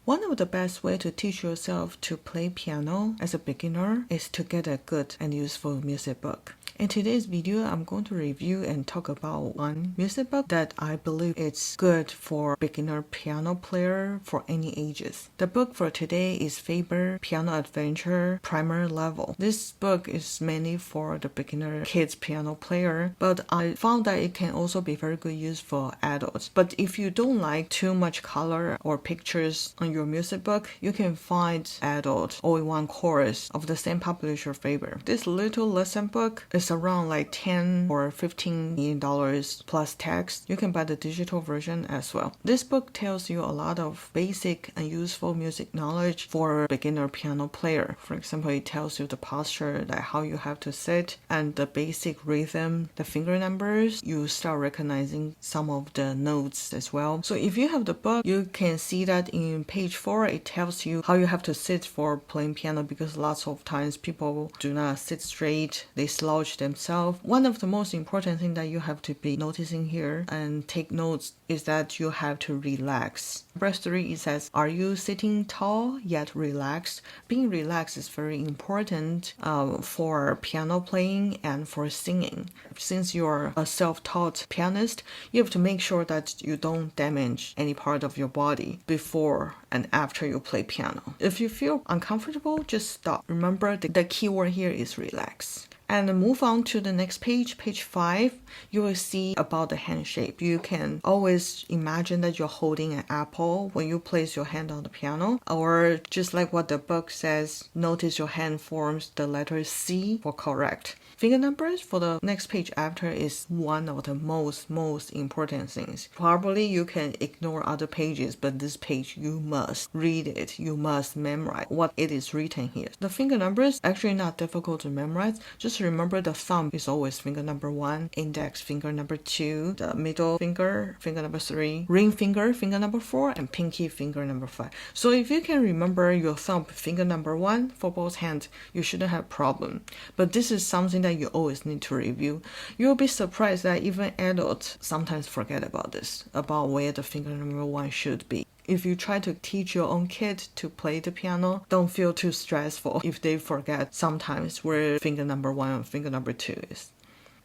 One of the best ways to teach yourself to play piano as a beginner is to get a good and useful music book. In today's video, I'm going to review and talk about one music book that I believe is good for beginner piano player for any ages. The book for today is Faber Piano Adventure Primer Level. This book is mainly for the beginner kids piano player, but I found that it can also be very good use for adults. But if you don't like too much color or pictures on your music book, you can find adult all-in-one course of the same publisher Faber. This little lesson book is around like $10 or $15 plus tax. You can buy the digital version as well. This book tells you a lot of basic and useful music knowledge for a beginner piano player. For example, it tells you the posture, like how you have to sit, and the basic rhythm, the finger numbers. You start recognizing some of the notes as well. So if you have the book, you can see that in page 4, it tells you how you have to sit for playing piano, because lots of times people do not sit straight, they slouch themselves. One of the most important things that you have to be noticing here and take notes is that you have to relax. Verse 3, it says, are you sitting tall yet relaxed? Being relaxed is very important for piano playing and for singing. Since you're a self-taught pianist, you have to make sure that you don't damage any part of your body before and after you play piano. If you feel uncomfortable, just stop. Remember, the key word here is relax. And move on to the next page, page 5, you will see about the hand shape. You can always imagine that you're holding an apple when you place your hand on the piano, or just like what the book says, notice your hand forms the letter C for correct. Finger numbers for the next page after is one of the most important things. Probably you can ignore other pages, but this page you must read it. You must memorize what it is written here. The finger numbers actually not difficult to memorize. Just remember the thumb is always finger number 1, index finger number 2, the middle finger, finger number 3, ring finger, finger number 4, and pinky finger number 5. So if you can remember your thumb, finger number 1 for both hands, you shouldn't have problem. But this is something that you always need to review. You'll be surprised that even adults sometimes forget about this, about where the finger number 1 should be. If you try to teach your own kid to play the piano, don't feel too stressful if they forget sometimes where finger number 1 and finger number 2 is.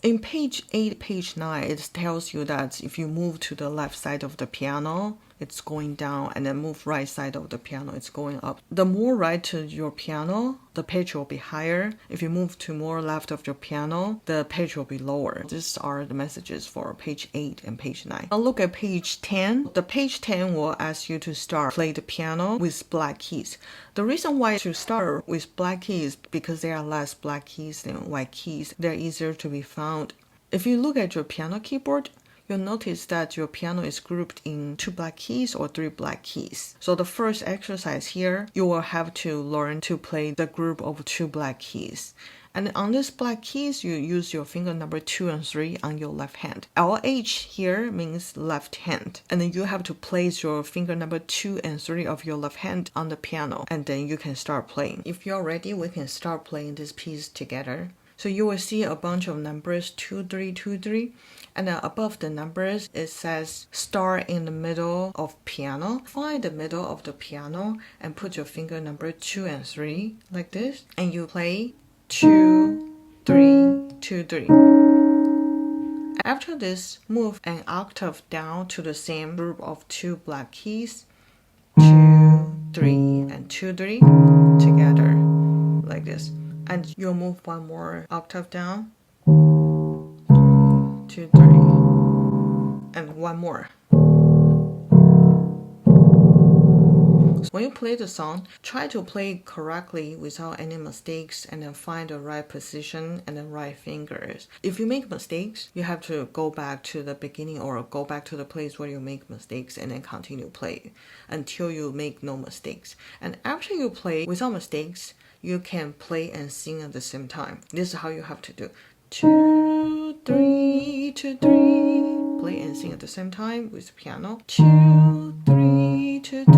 In page 8, page 9, it tells you that if you move to the left side of the piano, it's going down, and then move right side of the piano, it's going up. The more right to your piano, the pitch will be higher. If you move to more left of your piano, the pitch will be lower. These are the messages for page 8 and page 9. Now look at page 10. The page 10 will ask you to start play the piano with black keys. The reason why to start with black keys because there are less black keys than white keys. They're easier to be found. If you look at your piano keyboard, you'll notice that your piano is grouped in 2 black keys or 3 black keys. So the first exercise here, you will have to learn to play the group of 2 black keys. And on these black keys, you use your finger number 2 and 3 on your left hand. LH here means left hand. And then you have to place your finger number 2 and 3 of your left hand on the piano. And then you can start playing. If you're ready, we can start playing this piece together. So you will see a bunch of numbers, 2, 3, 2, 3. And then above the numbers, it says start in the middle of piano. Find the middle of the piano and put your finger number 2 and 3 like this. And you play 2, 3, 2, 3. After this, move an octave down to the same group of 2 black keys. 2, 3, and 2, 3 together like this. And you'll move one more octave down. 2, 3, and one more. When you play the song, try to play correctly without any mistakes, and then find the right position and the right fingers. If you make mistakes, you have to go back to the beginning or go back to the place where you make mistakes and then continue play until you make no mistakes. And after you play without mistakes, you can play and sing at the same time. This is how you have to do. 2, 3, 2, 3. Play and sing at the same time with the piano. 2, 3, 2, 3.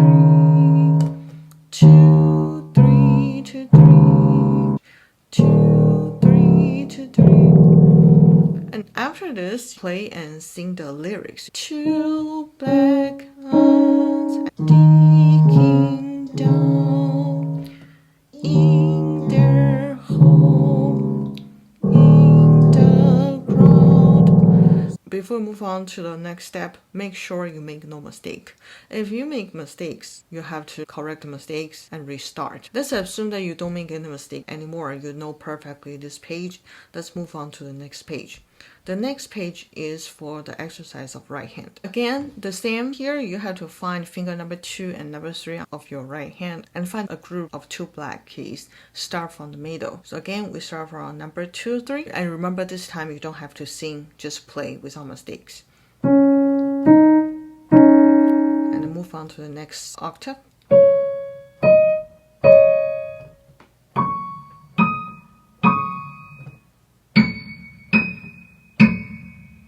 2, 3, 2, 3. 2, 3, 2, 3. And after this, play and sing the lyrics. 2 black hands, D key. we move on to the next step, make sure you make no mistake. If you make mistakes, you have to correct the mistakes and restart. Let's assume that you don't make any mistake anymore. You know perfectly this page. Let's move on to the next page. The next page is for the exercise of right hand. Again, the same here, you have to find finger number 2 and number 3 of your right hand and find a group of 2 black keys. Start from the middle. So again, we start from number 2, 3. And remember, this time you don't have to sing, just play without mistakes. And then move on to the next octave.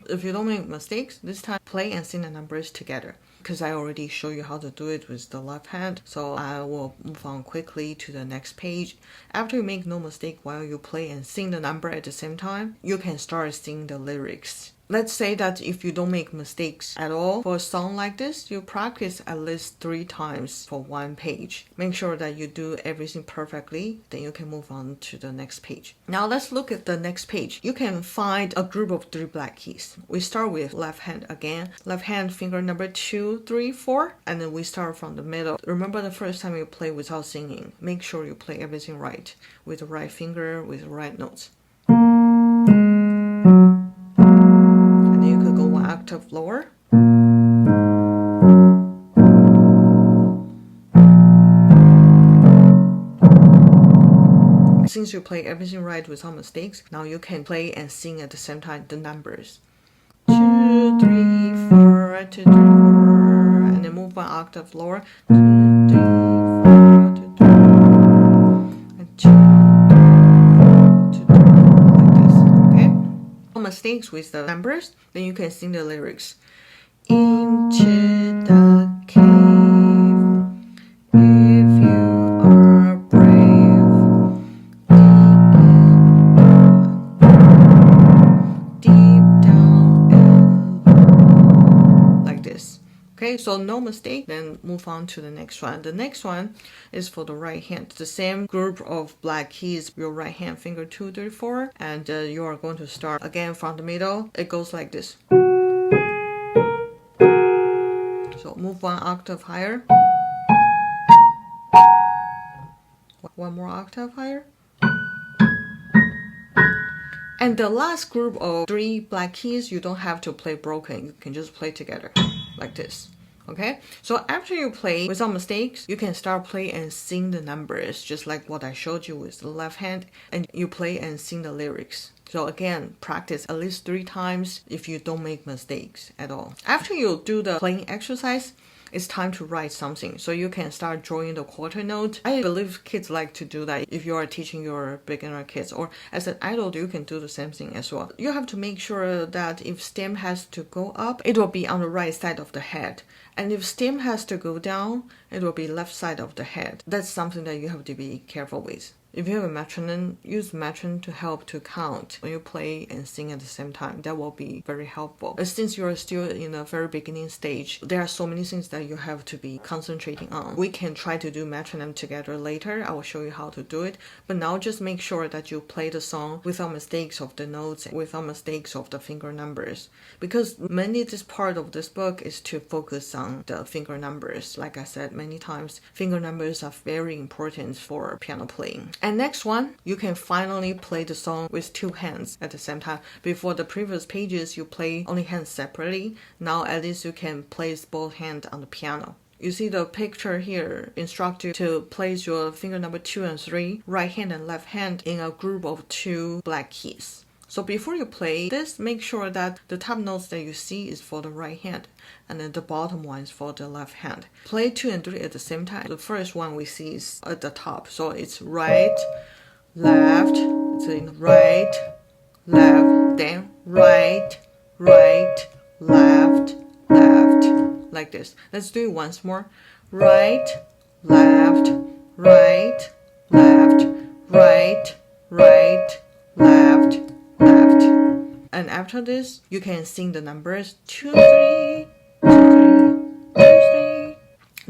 If you don't make mistakes, this time play and sing the numbers together. Because I already showed you how to do it with the left hand, so I will move on quickly to the next page. After you make no mistake while you play and sing the number at the same time, you can start singing the lyrics. Let's say that if you don't make mistakes at all for a song like this, you practice at least 3 times for one page. Make sure that you do everything perfectly, then you can move on to the next page. Now let's look at the next page. You can find a group of 3 black keys. We start with left hand again. Left hand finger number 2, 3, 4, and then we start from the middle. Remember the first time you play without singing. Make sure you play everything right with the right finger, with the right notes. Octave lower. Since you play everything right without mistakes, now you can play and sing at the same time the numbers. 2, 3, 4, 2, 3, 4, and then move 1 octave lower. 2, 3, 4, 2, 3, and 2, 4, 2, 3, 4, like this. Okay. No mistakes with the numbers, then you can sing the lyrics. Into the cave, if you are brave, deep down and low, like this. Okay, so no mistake, then move on to the next one. The next one is for the right hand. The same group of black keys, your right hand finger 2, 3, 4, and you are going to start again from the middle. It goes like this. So move 1 octave higher. 1 more octave higher. And the last group of 3 black keys, you don't have to play broken. You can just play together like this. Okay, so after you play without mistakes, you can start play and sing the numbers, just like what I showed you with the left hand, and you play and sing the lyrics. So again, practice at least 3 times if you don't make mistakes at all. After you do the playing exercise, it's time to write something. So you can start drawing the quarter note. I believe kids like to do that if you are teaching your beginner kids, or as an adult, you can do the same thing as well. You have to make sure that if stem has to go up, it will be on the right side of the head. And if stem has to go down, it will be left side of the head. That's something that you have to be careful with. If you have a metronome, use metronome to help to count when you play and sing at the same time. That will be very helpful. Since you are still in a very beginning stage, there are so many things that you have to be concentrating on. We can try to do metronome together later. I will show you how to do it. But now just make sure that you play the song without mistakes of the notes, without mistakes of the finger numbers. Because mainly this part of this book is to focus on the finger numbers. Like I said many times, finger numbers are very important for piano playing. And next one, you can finally play the song with 2 hands at the same time. Before the previous pages, you play only hands separately. Now at least you can place both hands on the piano. You see the picture here instructs you to place your finger number 2 and 3, right hand and left hand, in a group of 2 black keys. So before you play this, make sure that the top notes that you see is for the right hand, and then the bottom one is for the left hand. Play 2 and 3 at the same time. The first one we see is at the top, so it's right, left, it's in right, left, then right, right, left, left, like this. Let's do it once more. Right, left, right, left, right, right, left, left. And after this, you can sing the numbers 2, 3, 2, 3, 2, 3.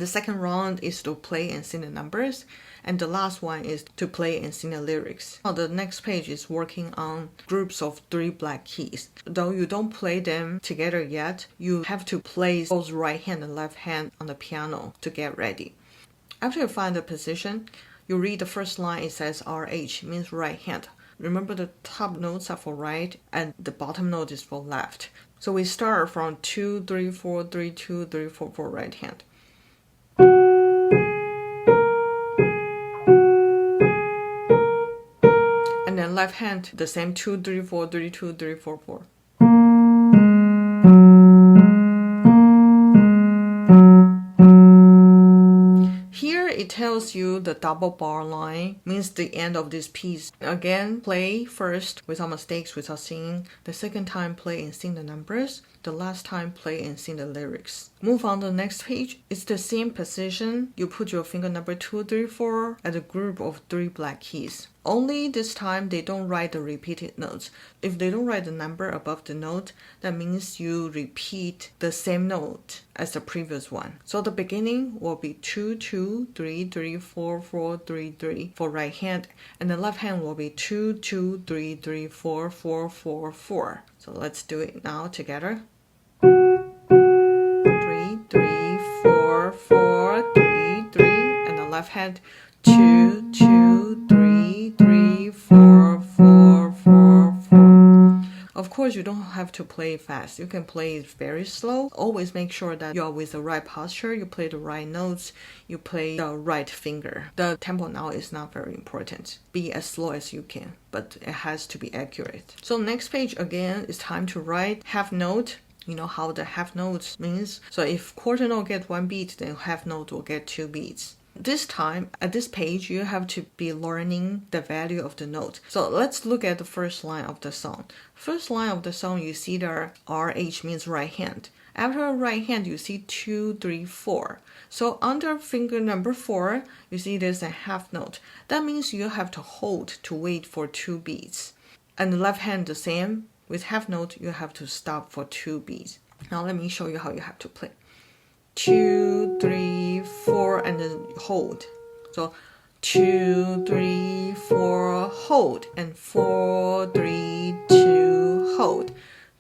The second round is to play and sing the numbers, and the last one is to play and sing the lyrics. Now the next page is working on groups of 3 black keys. Though you don't play them together yet, you have to place both right hand and left hand on the piano to get ready. After you find the position, you read the first line. It says RH, means right hand. Remember, the top notes are for right and the bottom note is for left. So we start from 2, 3, 4, 3, 2, 3, 4 for right hand. And then left hand, the same 2, 3, 4, 3, 2, 3, 4, 4. Here it tells you the double bar line means the end of this piece. Again, play first without mistakes, without singing. The second time, play and sing the numbers. The last time, play and sing the lyrics. Move on to the next page. It's the same position. You put your finger number 2, 3, 4 at a group of 3 black keys. Only this time they don't write the repeated notes. If they don't write the number above the note, that means you repeat the same note as the previous one. So the beginning will be 2, 2, 3, 3, 4, 4, 3, 3 for right hand, and the left hand will be 2, 2, 3, 3, 4, 4, 4, 4. So let's do it now together. 3, 3, 4, 4, 3, 3, and the left hand 2, 2, 3, 3, 4, 4, 4, 4. Of course, you don't have to play fast. You can play it very slow. Always make sure that you are with the right posture, you play the right notes, you play the right finger. The tempo now is not very important. Be as slow as you can, but it has to be accurate. So next page again, it's time to write half note. You know how the half notes means. So if quarter note get 1 beat, then half note will get 2 beats. This time, at this page, you have to be learning the value of the note. So let's look at the first line of the song. First line of the song, you see the RH means right hand. After right hand, you see 2, 3, 4. So under finger number 4, you see there's a half note. That means you have to hold to wait for 2 beats. And the left hand the same. With half note, you have to stop for 2 beats. Now let me show you how you have to play. 2, 3, 4, and then hold. So 2, 3, 4, hold, and 4, 3, 2, hold.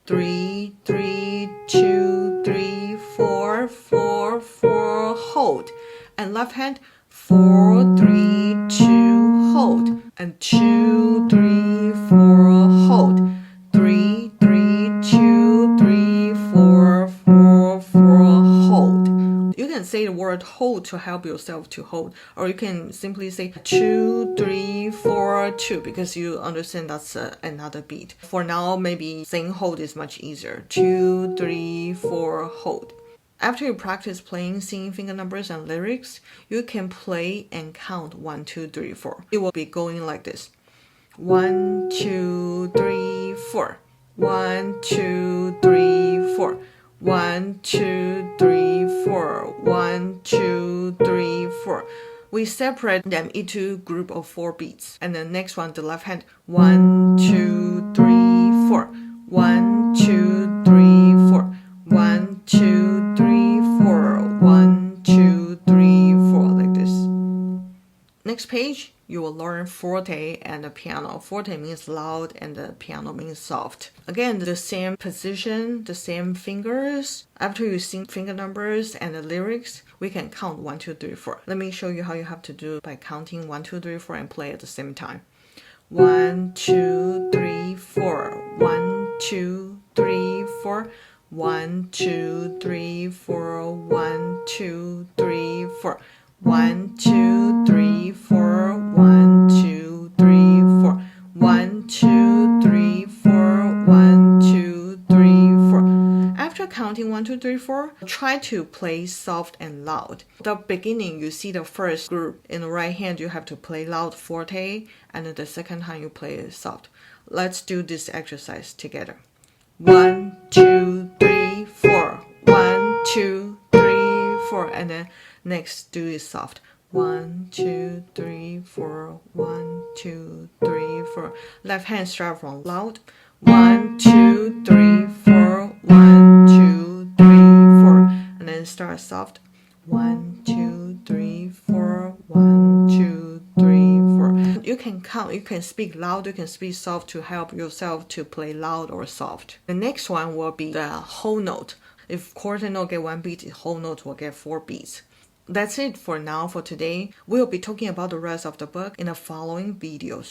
3, 3, 2, 3, 4, 4, 4, hold. And left hand 4, 3, 2, hold, and 2, 3, 4, hold. 3, 3, 2, 3, 4, 4, 4, hold. You can say the word hold to help yourself to hold, or you can simply say 2, 3, 4, 2 because you understand that's another beat. For now, maybe saying hold is much easier. 2, 3, 4, hold. After you practice playing, singing finger numbers and lyrics, you can play and count 1, 2, 3, 4. It will be going like this. 1, 2, 3, 4. 1, 2, 3, 4. 1, 2, 3, 4. 1, 2, 3, 4. We separate them into group of 4 beats. And the next one, the left hand. 1, 2, 3, 4. 1, 2, 3, 4. 1, 2, 3, 4. 1, 2, 3, 4. Like this. Next page, you will learn forte and the piano. Forte means loud and the piano means soft. Again, the same position, the same fingers. After you sing finger numbers and the lyrics, we can count 1, 2, 3, 4. Let me show you how you have to do by counting 1, 2, 3, 4 and play at the same time. 1, 2, 3, 4. 1, 2, 3, 4. 1, 2, 3, 4. 1, 2, 3, 4. 1, 2, 3, 4. 1, 2, 3, 4. 1, 2, 3, 4. 1, 2, 3, 4. After counting 1, 2, 3, 4, try to play soft and loud. The beginning, you see the first group. In the right hand, you have to play loud forte, and the second hand, you play soft. Let's do this exercise together. 1, 2, 3, 4. 1, 2, 3, 4. And then next, do it soft. 1, 2, 3, 4. 1, 2, 3, 4. Left hand start from loud. 1, 2, 3, 4. 1, 2, 3, 4. And then start soft. 1, 2, can count, you can speak loud, you can speak soft to help yourself to play loud or soft. The next one will be the whole note. If quarter note get 1 beat, the whole note will get 4 beats. That's it for now for today. We'll be talking about the rest of the book in the following videos.